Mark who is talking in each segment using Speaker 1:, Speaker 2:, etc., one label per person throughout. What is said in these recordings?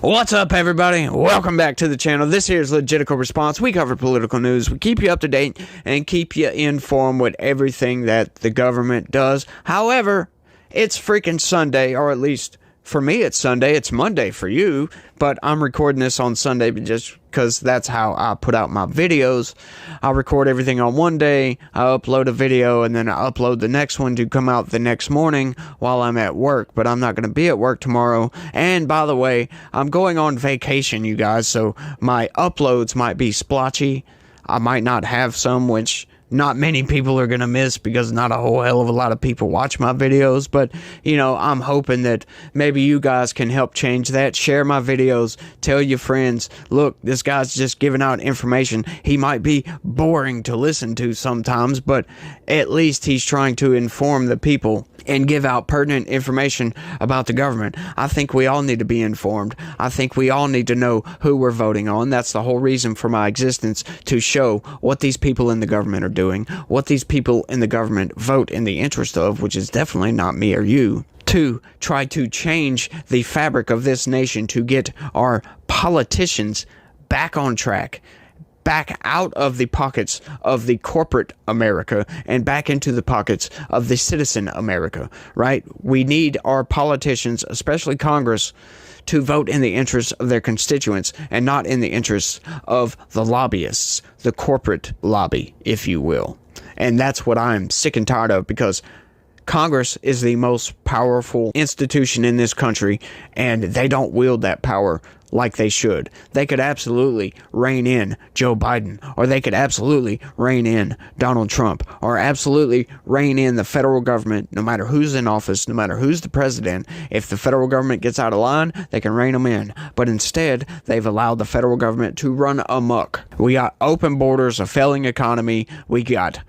Speaker 1: What's up, everybody? Welcome back to the channel. This here is Legitical Response. We cover political news. We keep you up to date and keep you informed with everything that the government does. However, it's freaking Sunday, or at least for me it's Sunday. It's Monday for you, but I'm recording this on Sunday just because that's how I put out my videos. I record everything on one day, I upload a video, and then I upload the next one to come out the next morning while I'm at work. But I'm not going to be at work tomorrow. And by the way, I'm going on vacation, you guys, so my uploads might be splotchy. I might not have some, which not many people are going to miss because not a whole hell of a lot of people watch my videos. But, you know, I'm hoping that maybe you guys can help change that. Share my videos. Tell your friends, look, this guy's just giving out information. He might be boring to listen to sometimes, but at least he's trying to inform the people and give out pertinent information about the government. I think we all need to be informed. I think we all need to know who we're voting on. That's the whole reason for my existence, to show what these people in the government are doing, what these people in the government vote in the interest of, which is definitely not me or you. To try to change the fabric of this nation, to get our politicians back on track, back out of the pockets of the corporate America and back into the pockets of the citizen America, right? We need our politicians, especially Congress, to vote in the interests of their constituents and not in the interests of the lobbyists, the corporate lobby, if you will. And that's what I'm sick and tired of, because Congress is the most powerful institution in this country, and they don't wield that power like they should. They could absolutely rein in Joe Biden, or they could absolutely rein in Donald Trump, or absolutely rein in the federal government, no matter who's in office, no matter who's the president. If the federal government gets out of line, they can rein them in. But instead, they've allowed the federal government to run amok. We got open borders, a failing economy. We got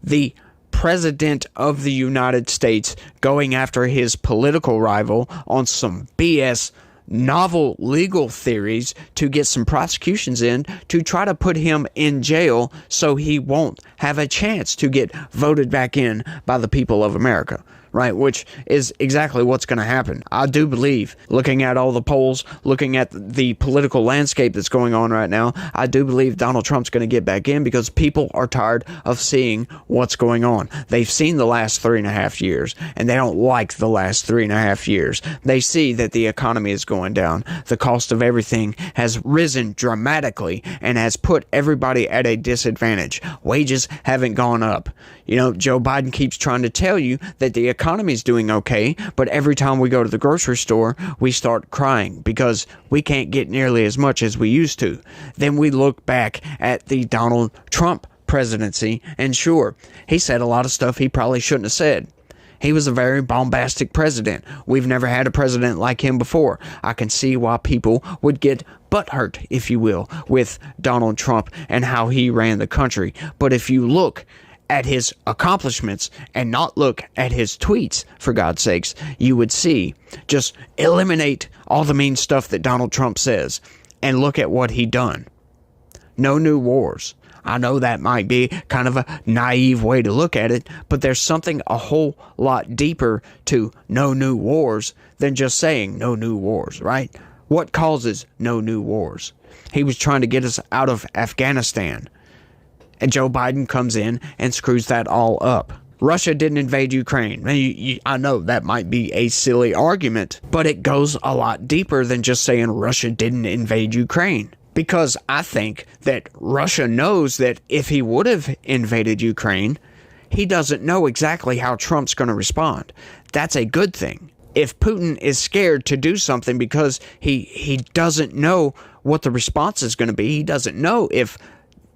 Speaker 1: the President of the United States going after his political rival on some BS novel legal theories to get some prosecutions in to try to put him in jail so he won't have a chance to get voted back in by the people of America, right? Which is exactly what's going to happen. I do believe, looking at all the polls, looking at the political landscape that's going on right now, I do believe Donald Trump's going to get back in because people are tired of seeing what's going on. They've seen the last 3.5 years, and they don't like the last 3.5 years. They see that the economy is going down. The cost of everything has risen dramatically and has put everybody at a disadvantage. Wages haven't gone up. You know, Joe Biden keeps trying to tell you that the economy's doing okay, but every time we go to the grocery store, we start crying because we can't get nearly as much as we used to. Then we look back at the Donald Trump presidency, and sure, he said a lot of stuff he probably shouldn't have said. He was a very bombastic president. We've never had a president like him before. I can see why people would get butthurt, if you will, with Donald Trump and how he ran the country. But if you look at his accomplishments and not look at his tweets, for God's sakes, you would see, just eliminate all the mean stuff that Donald Trump says and look at what he done. No new wars. I know that might be kind of a naive way to look at it, but there's something a whole lot deeper to no new wars than just saying no new wars, right? What causes no new wars? He was trying to get us out of Afghanistan, and Joe Biden comes in and screws that all up. Russia didn't invade Ukraine. I know that might be a silly argument, but it goes a lot deeper than just saying Russia didn't invade Ukraine. Because I think that Russia knows that if he would have invaded Ukraine, he doesn't know exactly how Trump's going to respond. That's a good thing. If Putin is scared to do something because he doesn't know what the response is going to be, he doesn't know if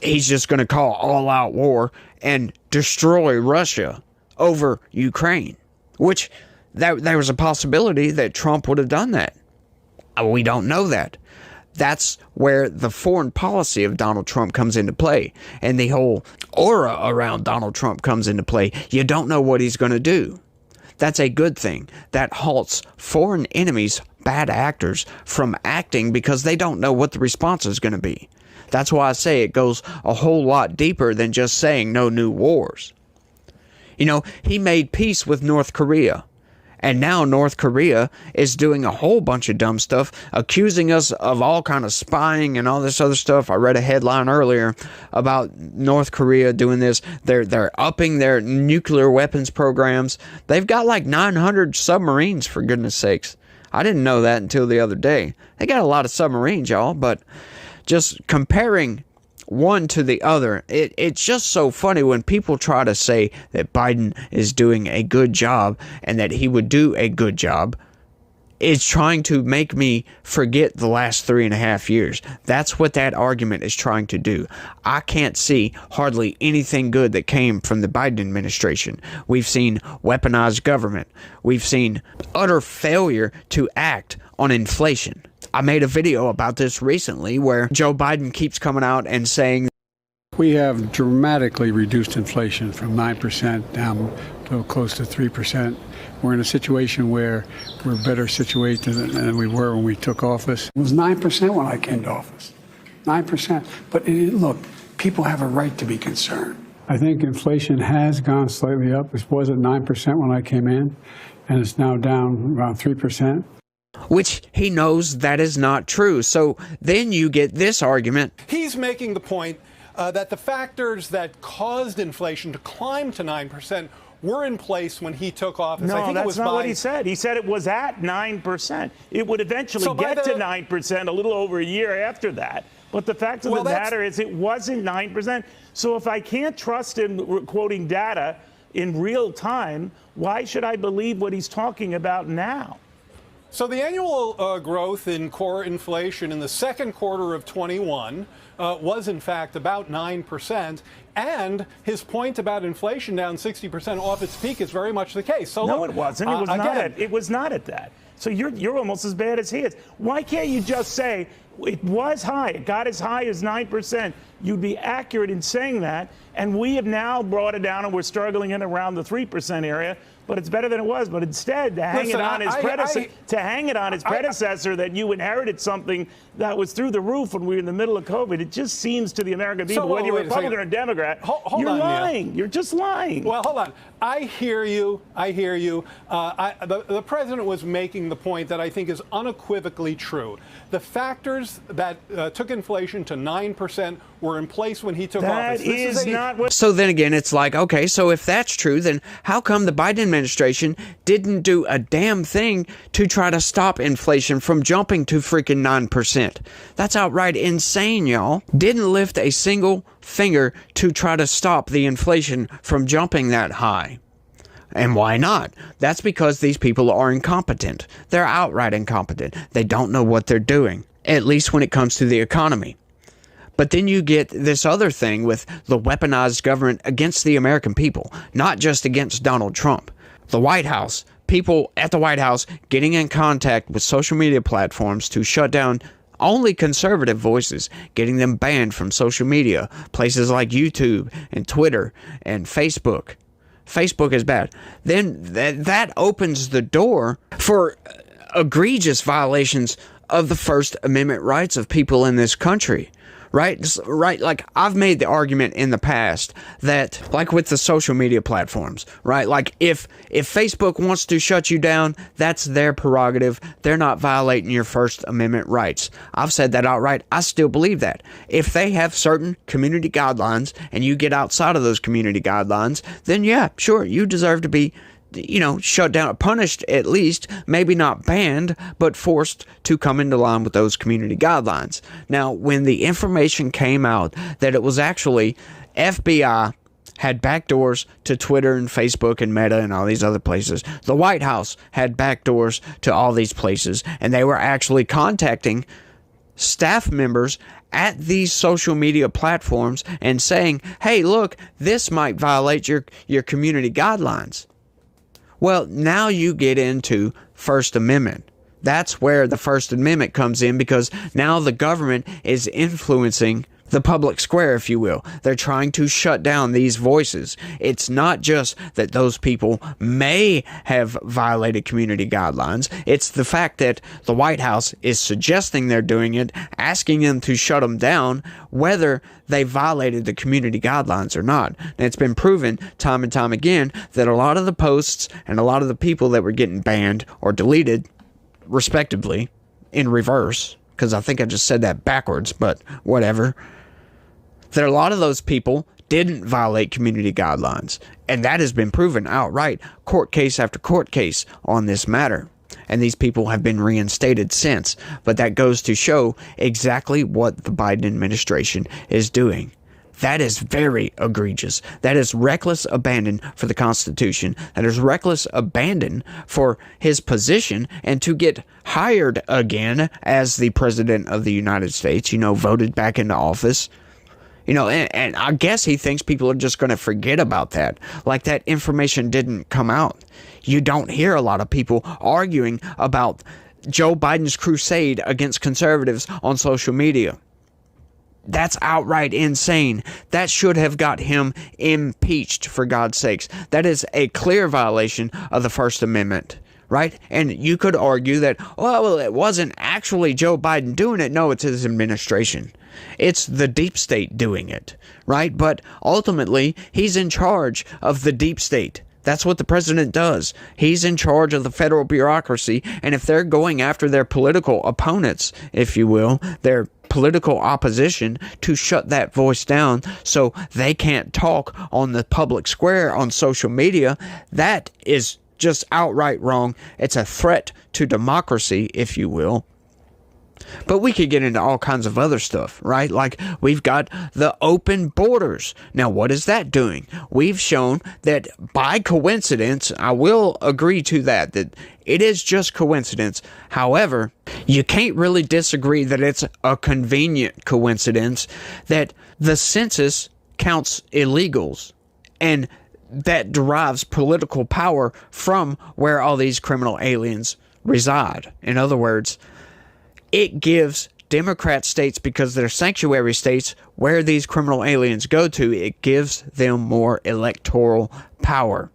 Speaker 1: he's just going to call all-out war and destroy Russia over Ukraine, which there was a possibility that Trump would have done that. We don't know that. That's where the foreign policy of Donald Trump comes into play, and the whole aura around Donald Trump comes into play. You don't know what he's going to do. That's a good thing. That halts foreign enemies, bad actors, from acting because they don't know what the response is going to be. That's why I say it goes a whole lot deeper than just saying no new wars. You know, he made peace with North Korea. And now North Korea is doing a whole bunch of dumb stuff, accusing us of all kind of spying and all this other stuff. I read a headline earlier about North Korea doing this. They're upping their nuclear weapons programs. They've got like 900 submarines, for goodness sakes. I didn't know that until the other day. They got a lot of submarines, y'all, but just comparing one to the other, it's just so funny when people try to say that Biden is doing a good job and that he would do a good job. It's trying to make me forget the last 3.5 years. That's what that argument is trying to do. I can't see hardly anything good that came from the Biden administration. We've seen weaponized government. We've seen utter failure to act on inflation. I made a video about this recently where Joe Biden keeps coming out and saying
Speaker 2: we have dramatically reduced inflation from 9% down to close to 3%. We're in a situation where we're better situated than we were when we took office. It was 9% when I came to office. 9%. But look, people have a right to be concerned. I think inflation has gone slightly up. It was at 9% when I came in, and it's now down around 3%.
Speaker 1: Which he knows that is not true. So then you get this argument.
Speaker 3: He's making the point that the factors that caused inflation to climb to 9% were in place when he took office.
Speaker 4: No,
Speaker 3: I think
Speaker 4: that's
Speaker 3: it was
Speaker 4: not what he said. He said it was at 9%. It would eventually get to 9% a little over a year after that. But the fact of the matter is it wasn't 9%. So if I can't trust him quoting data in real time, why should I believe what he's talking about now?
Speaker 3: So the annual growth in core inflation in the second quarter of 21 was, in fact, about 9%. And his point about inflation down 60% off its peak is very much the case. So
Speaker 4: no,
Speaker 3: look,
Speaker 4: it wasn't. It was not. It was not at that. So you're almost as bad as he is. Why can't you just say it was high? It got as high as 9%. You'd be accurate in saying that. And we have now brought it down, and we're struggling in around the 3% area. But it's better than it was. But instead, to hang it on his predecessor, that you inherited something that was through the roof when we were in the middle of COVID. It just seems to the American people, whether you're Republican or Democrat, you're lying. Neil. You're just lying.
Speaker 3: Well, hold on. I hear you. The president was making the point that I think is unequivocally true. The factors that took inflation to 9% were in place when he took office.
Speaker 4: That is not what.
Speaker 1: So then again, it's like, okay, so if that's true, then how come the Biden administration didn't do a damn thing to try to stop inflation from jumping to freaking 9%? That's outright insane, y'all. Didn't lift a single finger to try to stop the inflation from jumping that high. And why not? That's because these people are incompetent. They're outright incompetent. They don't know what they're doing, at least when it comes to the economy. But then you get this other thing with the weaponized government against the American people, not just against Donald Trump. The White House, people at the White House getting in contact with social media platforms to shut down only conservative voices, getting them banned from social media, places like YouTube and Twitter and Facebook. Facebook is bad. Then that opens the door for egregious violations of the First Amendment rights of people in this country. Right? Like, I've made the argument in the past that, like with the social media platforms, right? Like, if Facebook wants to shut you down, that's their prerogative. They're not violating your First Amendment rights. I've said that outright. I still believe that. If they have certain community guidelines and you get outside of those community guidelines, then yeah, sure, you deserve to be shut down, punished at least, maybe not banned, but forced to come into line with those community guidelines. Now, when the information came out that it was actually FBI had backdoors to Twitter and Facebook and Meta and all these other places, the White House had backdoors to all these places, and they were actually contacting staff members at these social media platforms and saying, hey, look, this might violate your community guidelines. Well, now you get into First Amendment. That's where the First Amendment comes in, because now the government is influencing the public square, if you will. They're trying to shut down these voices. It's not just that those people may have violated community guidelines. It's the fact that the White House is suggesting they're doing it, asking them to shut them down, whether they violated the community guidelines or not. And it's been proven time and time again that a lot of the posts and a lot of the people that were getting banned or deleted, respectively, in reverse, because I think I just said that backwards, but whatever, that a lot of those people didn't violate community guidelines. And that has been proven outright, court case after court case on this matter. And these people have been reinstated since. But that goes to show exactly what the Biden administration is doing. That is very egregious. That is reckless abandon for the Constitution. That is reckless abandon for his position, and to get hired again as the President of the United States, voted back into office. And I guess he thinks people are just going to forget about that. Like that information didn't come out. You don't hear a lot of people arguing about Joe Biden's crusade against conservatives on social media. That's outright insane. That should have got him impeached, for God's sakes. That is a clear violation of the First Amendment. Right? And you could argue that, well, it wasn't actually Joe Biden doing it. No, it's his administration. It's the deep state doing it, right? But ultimately, he's in charge of the deep state. That's what the president does. He's in charge of the federal bureaucracy, and if they're going after their political opponents, if you will, their political opposition, to shut that voice down so they can't talk on the public square on social media, that is just outright wrong. It's a threat to democracy, if you will. But we could get into all kinds of other stuff, right? Like we've got the open borders. Now, what is that doing? We've shown that by coincidence, I will agree to that it is just coincidence. However, you can't really disagree that it's a convenient coincidence that the census counts illegals, and that derives political power from where all these criminal aliens reside. In other words, it gives Democrat states, because they're sanctuary states where these criminal aliens go to, it gives them more electoral power,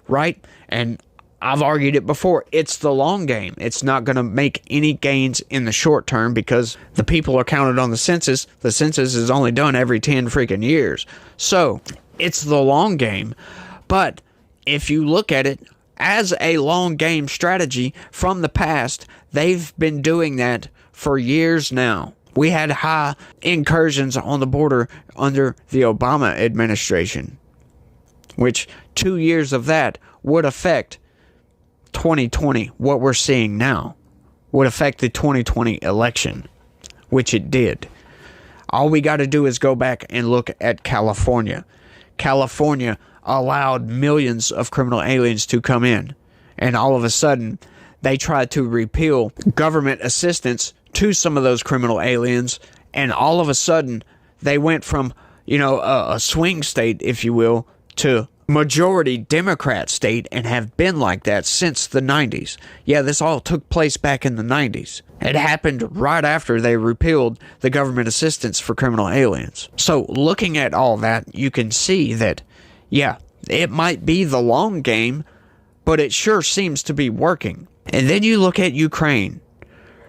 Speaker 1: right? And I've argued it before. It's the long game. It's not going to make any gains in the short term because the people are counted on the census. The census is only done every 10 freaking years. So it's the long game. But if you look at it as a long game strategy from the past, they've been doing that for years now. We had high incursions on the border under the Obama administration, which 2 years of that would affect 2020. What we're seeing now would affect the 2020 election, which it did. All we got to do is go back and look at California. California allowed millions of criminal aliens to come in, and all of a sudden they tried to repeal government assistance to some of those criminal aliens, and all of a sudden they went from a swing state, if you will, to majority Democrat state, and have been like that since the 90s. Yeah, this all took place back in the 90s. It happened right after they repealed the government assistance for criminal aliens. So looking at all that, you can see that, yeah, it might be the long game, but it sure seems to be working. And then you look at Ukraine,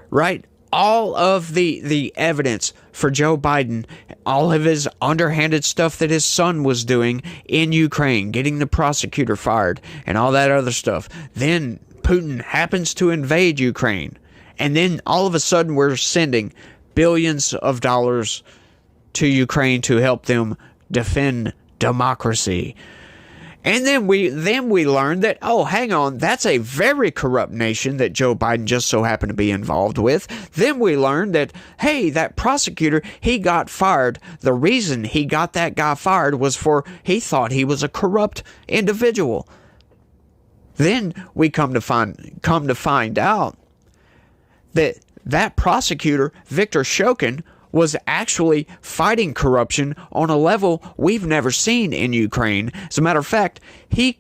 Speaker 1: right? All of the evidence for Joe Biden, all of his underhanded stuff that his son was doing in Ukraine, getting the prosecutor fired and all that other stuff. Then Putin happens to invade Ukraine. And then all of a sudden we're sending billions of dollars to Ukraine to help them defend democracy. And then we learned that, oh, hang on, that's a very corrupt nation that Joe Biden just so happened to be involved with. Then we learned that, hey, that prosecutor, he got fired. The reason he got that guy fired was he thought he was a corrupt individual. Then we come to find out that prosecutor, Viktor Shokin, was actually fighting corruption on a level we've never seen in Ukraine. As a matter of fact, he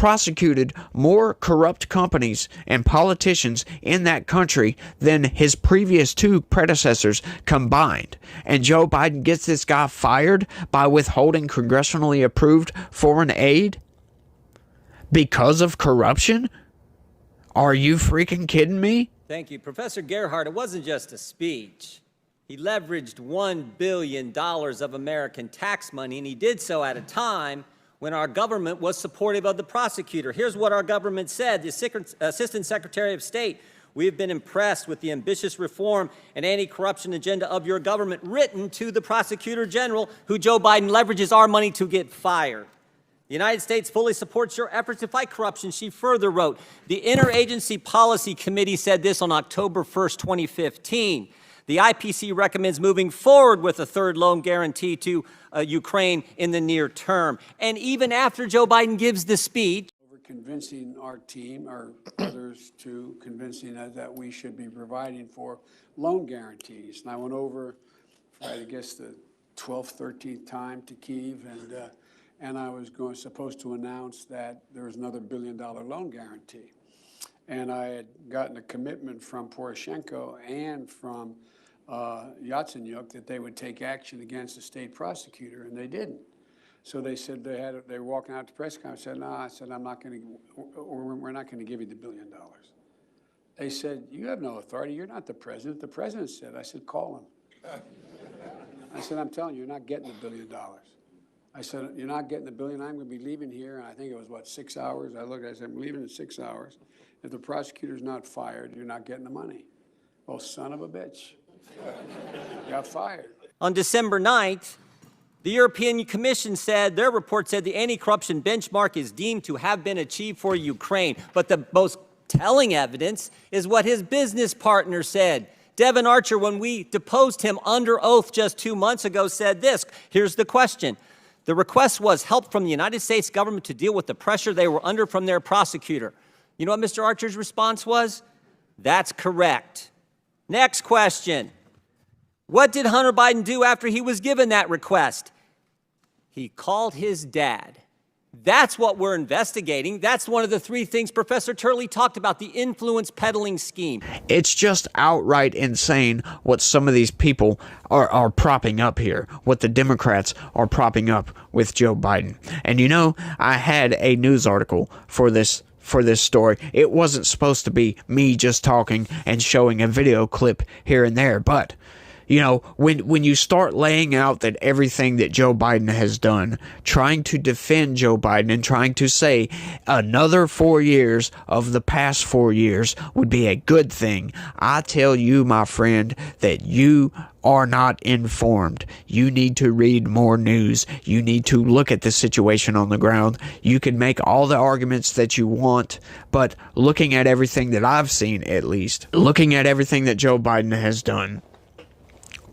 Speaker 1: prosecuted more corrupt companies and politicians in that country than his previous two predecessors combined. And Joe Biden gets this guy fired by withholding congressionally approved foreign aid because of corruption? Are you freaking kidding me?
Speaker 5: Thank you. Professor Gerhardt, it wasn't just a speech. He leveraged $1 billion of American tax money, and he did so at a time when our government was supportive of the prosecutor. Here's what our government said. The Assistant Secretary of State, we have been impressed with the ambitious reform and anti-corruption agenda of your government, written to the Prosecutor General, who Joe Biden leverages our money to get fired. The United States fully supports your efforts to fight corruption, she further wrote. The Interagency Policy Committee said this on October 1st, 2015. The IPC recommends moving forward with a third loan guarantee to Ukraine in the near term. And even after Joe Biden gives the speech,
Speaker 2: Convincing our team, or others, to convincing us that we should be providing for loan guarantees. And I went over for, I guess, the 12th, 13th time to Kyiv, and I was supposed to announce that there was another $1 billion loan guarantee. And I had gotten a commitment from Poroshenko and from Yatsenyuk that they would take action against the state prosecutor, and they didn't. So they said they were walking out to press conference. I said, no, I said, we're not going to give you the $1 billion. They said, you have no authority. You're not the president. The president said. I said, call him. I said, I'm telling you, you're not getting the $1 billion. I said, you're not getting the $1 billion. I'm going to be leaving here. And I think it was, 6 hours? I looked, I said, I'm leaving in 6 hours. If the prosecutor's not fired, you're not getting the money. Well, son of a bitch. Got fired.
Speaker 5: on December 9th, the European Commission said, their report said the anti-corruption benchmark is deemed to have been achieved for Ukraine. But the most telling evidence is what his business partner said. Devon Archer, when we deposed him under oath just 2 months ago, said this. Here's the question. The request was help from the United States government to deal with the pressure they were under from their prosecutor. You know what Mr. Archer's response was? That's correct. Next question. What did Hunter Biden do after he was given that request? He called his dad. That's what we're investigating. That's one of the three things Professor Turley talked about, the influence peddling scheme.
Speaker 1: It's just outright insane what some of these people are propping up here, what the Democrats are propping up with Joe Biden. And you know, I had a news article for this story. It wasn't supposed to be me just talking and showing a video clip here and there, but you know, when you start laying out that everything that Joe Biden has done, trying to defend Joe Biden and trying to say another 4 years of the past 4 years would be a good thing, I tell you, my friend, that you are not informed. You need to read more news. You need to look at the situation on the ground. You can make all the arguments that you want, but looking at everything that I've seen, at least, looking at everything that Joe Biden has done,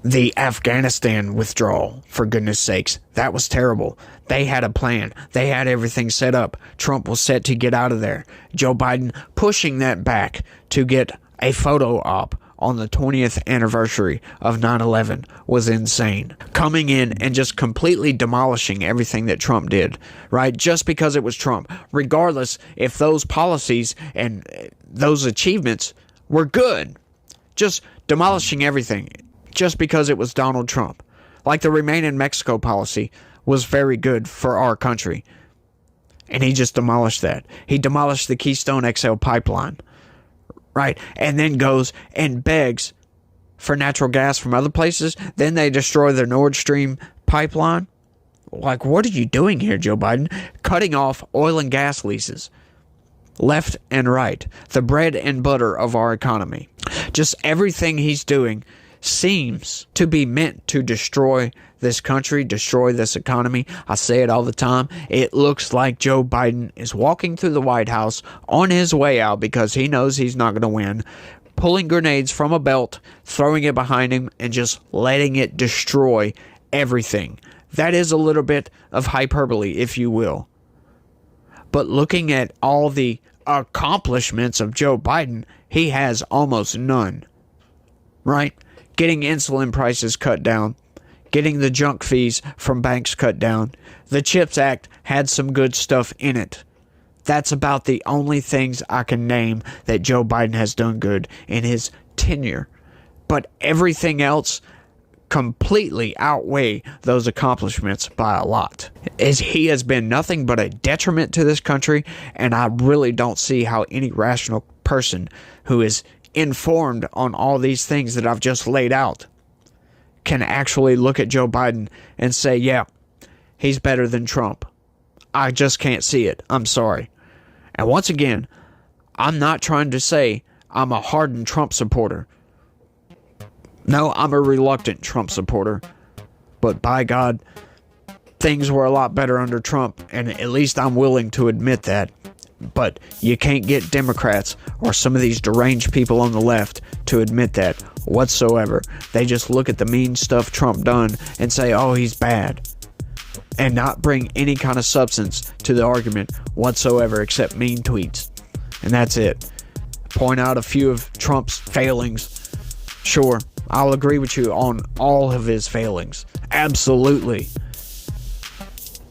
Speaker 1: the Afghanistan withdrawal, for goodness sakes, that was terrible. They had a plan. They had everything set up. Trump was set to get out of there. Joe Biden pushing that back to get a photo op on the 20th anniversary of 9/11 was insane. Coming in and just completely demolishing everything that Trump did, right? Just because it was Trump. Regardless if those policies and those achievements were good. Just demolishing everything. Just because it was Donald Trump. Like the Remain in Mexico policy was very good for our country. And he just demolished that. He demolished the Keystone XL pipeline. Right? And then goes and begs for natural gas from other places. Then they destroy the Nord Stream pipeline. Like, what are you doing here, Joe Biden? Cutting off oil and gas leases. Left and right. The bread and butter of our economy. Just everything he's doing seems to be meant to destroy this country, destroy this economy. I say it all the time. It looks like Joe Biden is walking through the White House on his way out because he knows he's not going to win, pulling grenades from a belt, throwing it behind him, and just letting it destroy everything. That is a little bit of hyperbole, if you will. But looking at all the accomplishments of Joe Biden, he has almost none. Right? Getting insulin prices cut down, getting the junk fees from banks cut down. The CHIPS Act had some good stuff in it. That's about the only things I can name that Joe Biden has done good in his tenure. But everything else completely outweigh those accomplishments by a lot. He has been nothing but a detriment to this country, and I really don't see how any rational person who is informed on all these things that I've just laid out can actually look at Joe Biden and say, yeah, he's better than Trump. I just can't see it. I'm sorry. And once again, I'm not trying to say I'm a hardened Trump supporter. No, I'm a reluctant Trump supporter. But by God, things were a lot better under Trump, and at least I'm willing to admit that. But you can't get Democrats or some of these deranged people on the left to admit that whatsoever. They just look at the mean stuff Trump done and say, oh, he's bad, and not bring any kind of substance to the argument whatsoever except mean tweets. And that's it. Point out a few of Trump's failings. Sure, I'll agree with you on all of his failings. Absolutely.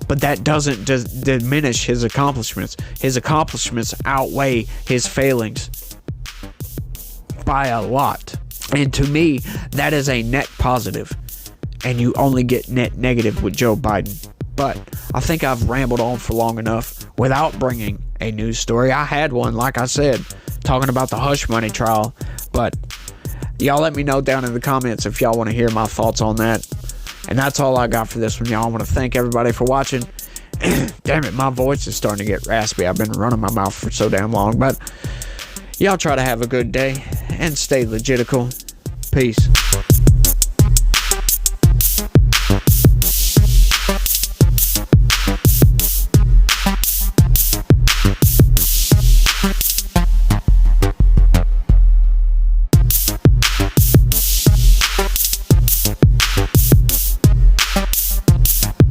Speaker 1: But that doesn't diminish his accomplishments. His accomplishments outweigh his failings by a lot. And to me, that is a net positive. And you only get net negative with Joe Biden. But I think I've rambled on for long enough without bringing a news story. I had one, like I said, talking about the hush money trial. But y'all let me know down in the comments if y'all want to hear my thoughts on that. And that's all I got for this one, y'all. I want to thank everybody for watching. Damn it, my voice is starting to get raspy. I've been running my mouth for so damn long. But y'all try to have a good day and stay legitical. Peace.